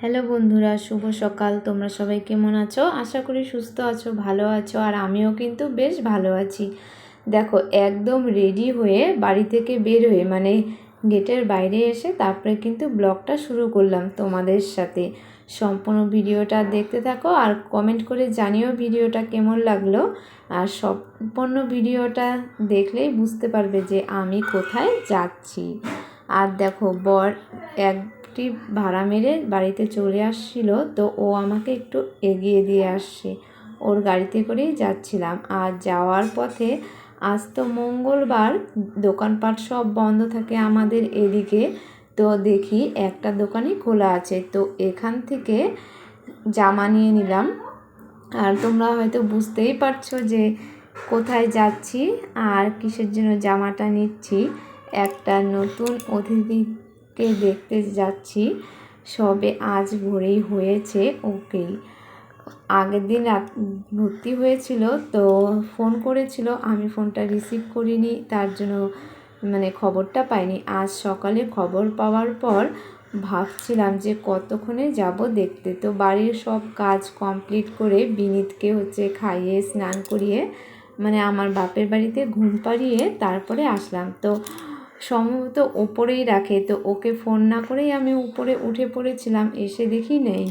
Hello বন্ধুরা, শুভ সকাল। তোমরা সবাই কেমন আছো? আশা করি সুস্থ আছো, ভালো আছো। আর আমিও কিন্তু বেশ ভালো আছি। দেখো, একদম রেডি হয়ে বাড়ি থেকে বের হয়ে গেটের বাইরে এসে তারপরে কিন্তু ব্লগটা শুরু করলাম তোমাদের সাথে। সম্পূর্ণ ভিডিওটা দেখতে থাকো আর কমেন্ট করে জানিও ভিডিওটা কেমন লাগলো। আর সম্পূর্ণ ভিডিওটা দেখলেই বুঝতে পারবে যে আমি কোথায় যাচ্ছি। আর দেখো, বর একটি ভাড়া মেরে বাড়িতে চলে আসছিল, তো ও আমাকে একটু এগিয়ে দিয়ে আসছে। ওর গাড়িতে করেই যাচ্ছিলাম। আর যাওয়ার পথে, আজ তো মঙ্গলবার, দোকানপাট সব বন্ধ থাকে আমাদের এদিকে। তো দেখি একটা দোকানই খোলা আছে, তো এখান থেকে জামা নিয়ে নিলাম। আর তোমরা হয়তো বুঝতেই পারছো যে কোথায় যাচ্ছি আর কিসের জন্য জামাটা নিচ্ছি। একটা নতুন অতিথিকে দেখতে যাচ্ছি। সবে আজ ভোরেই হয়েছে। ওকেই আগের দিন রাত ভর্তি হয়েছিল, তো ফোন করেছিল, আমি ফোনটা রিসিভ করিনি, তার জন্য খবরটা পাইনি। আজ সকালে খবর পাওয়ার পর ভাবছিলাম যে কতক্ষণে যাব দেখতে। তো বাড়ির সব কাজ কমপ্লিট করে বিনীতকে খাইয়ে স্নান করিয়ে আমার বাপের বাড়িতে ঘুম পাড়িয়ে তারপরে আসলাম। তো সম্ভবত ওপরেই রাখে, তো ওকে ফোন না করেই আমি উপরে উঠে পড়েছিলাম। এসে দেখি নেই।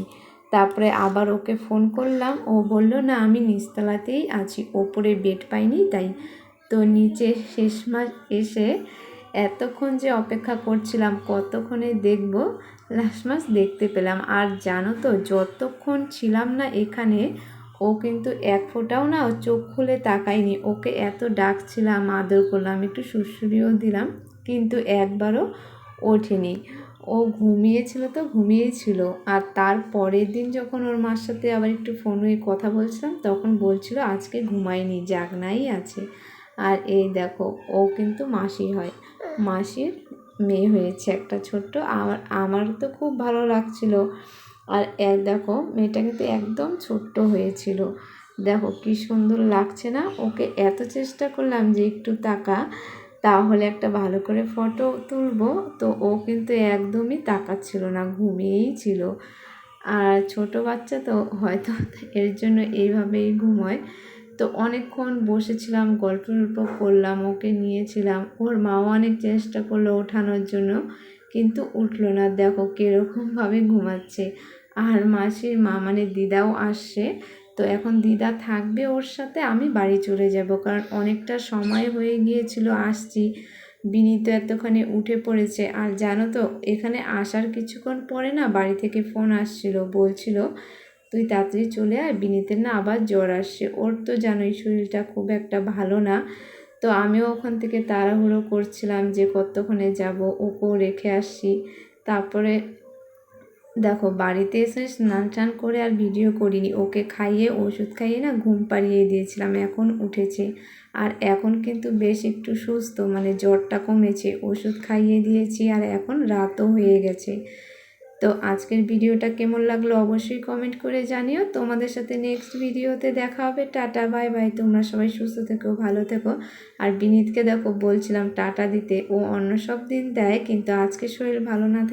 তারপরে আবার ওকে ফোন করলাম, ও বলল না, আমি নিচতলাতেই আছি, ওপরে বেড পাইনি তাই। তো নিচে শেষমাস এসে এতক্ষণ যে অপেক্ষা করছিলাম কতক্ষণে দেখব, লাস্ট দেখতে পেলাম। আর জানো তো, যতক্ষণ ছিলাম না এখানে, ও কিন্তু এক ফোঁটাও না চোখ খুলে তাকায়নি। ওকে এত ডাকছিলাম, আদর করলাম, একটু সুড়সুড়িও দিলাম, কিন্তু একবারও ওঠেনি। ও ঘুমিয়েছিল তো ঘুমিয়েছিল। আর তার পরের দিন যখন ওর মার সাথে আবার একটু ফোনে কথা বলছিলাম, তখন বলছিল আজকে ঘুমায়নি, জাগনাই আছে। আর এই দেখো, ও কিন্তু মাসি হয়, মাসির মেয়ে হয়েছে একটা ছোট্ট। আমার তো খুব ভালো লাগছিল। আর দেখো, মেয়েটা কিন্তু একদম ছোট্ট হয়েছিল। দেখো কি সুন্দর লাগছে না? ওকে এত চেষ্টা করলাম যে একটু তাকা, তাহলে একটা ভালো করে ফটো তুলবো, তো ও কিন্তু একদমই তাকাচ্ছিল না, ঘুমিয়েই ছিল। আর ছোট বাচ্চা তো হয়তো এর জন্য এইভাবেই ঘুমোয়। তো অনেকক্ষণ বসেছিলাম, গল্প করলাম, ওকে নিয়েছিলাম। ওর মাও অনেক চেষ্টা করলো ওঠানোর জন্য, কিন্তু উঠলো না। দেখো কীরকমভাবে ঘুমাচ্ছে। আর মাসির মা দিদাও আসছে। তো এখন দিদা থাকবে ওর সাথে, আমি বাড়ি চলে যাব, কারণ অনেকটা সময় হয়ে গিয়েছিল আসছি। বিনীত এতক্ষণে উঠে পড়েছে। আর জানো তো, এখানে আসার কিছুক্ষণ পরে না বাড়ি থেকে ফোন আসছিল, বলছিল তুই তাড়াতাড়ি চলে আয়, বিনীতের না আবার জ্বর আসছে। ওর তো জানোই শরীরটা খুব একটা ভালো না। তো আমিও ওখান থেকে তাড়াহুড়ো করছিলাম যে কতক্ষণে যাব, ওকেও রেখে আসছি। তারপরে দেখো, বাড়িতে এসে স্নান টান করে আর ভিডিও করিনি। ওকে খাইয়ে ওষুধ খাইয়ে না ঘুম পাড়িয়ে দিয়েছিলাম, এখন উঠেছে। আর এখন কিন্তু বেশ একটু সুস্থ, জ্বরটা কমেছে, ওষুধ খাইয়ে দিয়েছি। আর এখন রাতও হয়ে গেছে। তো আজকের ভিডিওটা কেমন লাগলো অবশ্যই কমেন্ট করে জানিও। তোমাদের সাথে নেক্সট ভিডিওতে দেখা হবে। Tata, bye bye. তোমরা সবাই সুস্থ থেকো, ভালো থেকো। আর বিনীতকে দেখো, বলছিলাম টাটা দিতে, ও অন্য সব দিন দেয়, কিন্তু আজকে শরীর ভালো না থাকে।